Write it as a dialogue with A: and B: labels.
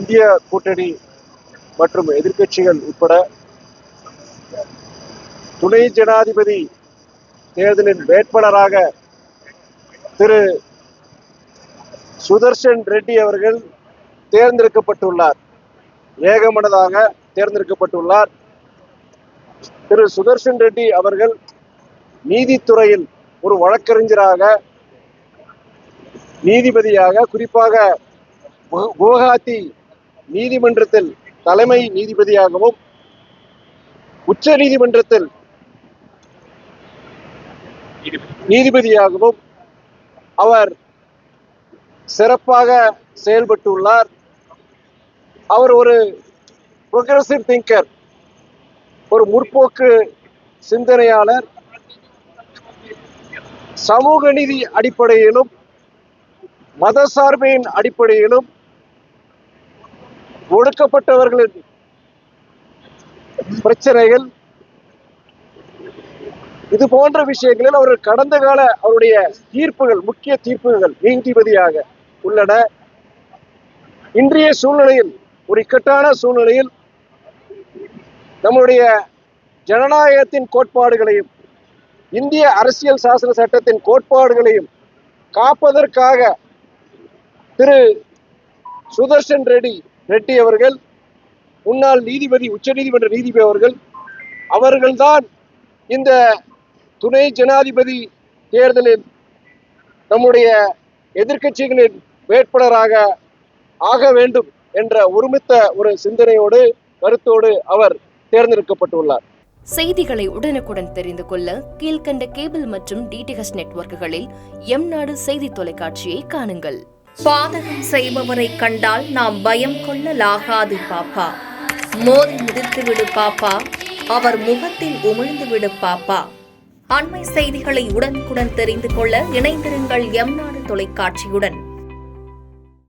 A: இந்திய கூட்டணி மற்றும் எதிர்க்கட்சிகள் உட்பட துணை ஜனாதிபதி தேர்தலின் வேட்பாளராக திரு சுதர்ஷன் ரெட்டி அவர்கள் தேர்ந்தெடுக்கப்பட்டுள்ளார். ஏகமனதாக தேர்ந்தெடுக்கப்பட்டுள்ளார். திரு சுதர்ஷன் ரெட்டி அவர்கள் நீதித்துறையில் ஒரு வழக்கறிஞராக, நீதிபதியாக, குறிப்பாக குவஹாத்தி நீதிமன்றத்தில் தலைமை நீதிபதியாகவும், உச்ச நீதிமன்றத்தில் நீதிபதியாகவும் அவர் சிறப்பாக செயல்பட்டுள்ளார். அவர் ஒரு புரோகிரசிவ் திங்கர், ஒரு முற்போக்கு சிந்தனையாளர். சமூக நீதி அடிப்படையிலும் மதசார்பின் அடிப்படையிலும் ஒடுக்கப்பட்டவர்களின் பிரச்சனைகள், இது போன்ற விஷயங்களில் அவர் கடந்த கால அவருடைய தீர்ப்புகள், முக்கிய தீர்ப்புகள் நீதிபதியாக உள்ளன. இன்றைய சூழ்நிலையில், ஒரு இக்கட்டான சூழ்நிலையில் நம்முடைய ஜனநாயகத்தின் கோட்பாடுகளையும் இந்திய அரசியல் சாசன சட்டத்தின் கோட்பாடுகளையும் காப்பதற்காக திரு சுதர்ஷன் ரெட்டி அவர்கள், முன்னாள் நீதிபதி, உச்ச நீதிமன்ற நீதிபதி அவர்கள்தான் இந்த துணை ஜனாதிபதி தேர்தலில் நம்முடைய எதிர்க்கட்சிகளின் வேட்பாளராக ஆக வேண்டும் என்ற ஒருமித்த ஒரு சிந்தனையோடு, கருத்தோடு அவர் தேர்ந்தெடுக்கப்பட்டுள்ளார்.
B: செய்திகளை உடனுக்குடன் தெரிந்து கொள்ள கீழ்கண்ட கேபிள் மற்றும் டிடிஹெச் நெட்வொர்க்குகளில் எம்நாடு செய்தி தொலைக்காட்சியை காணுங்கள்.
C: பாதகம் செய்பவரை கண்டால் நாம் பயம் கொள்ளலாகாது பாப்பா. மோதி மிதித்துவிடு பாப்பா, அவர் முகத்தில் உமிழ்ந்துவிடு பாப்பா. அண்மை செய்திகளை உடனுக்குடன் தெரிந்து கொள்ள இணைந்திருங்கள் எம்நாடு தொலைக்காட்சியுடன்.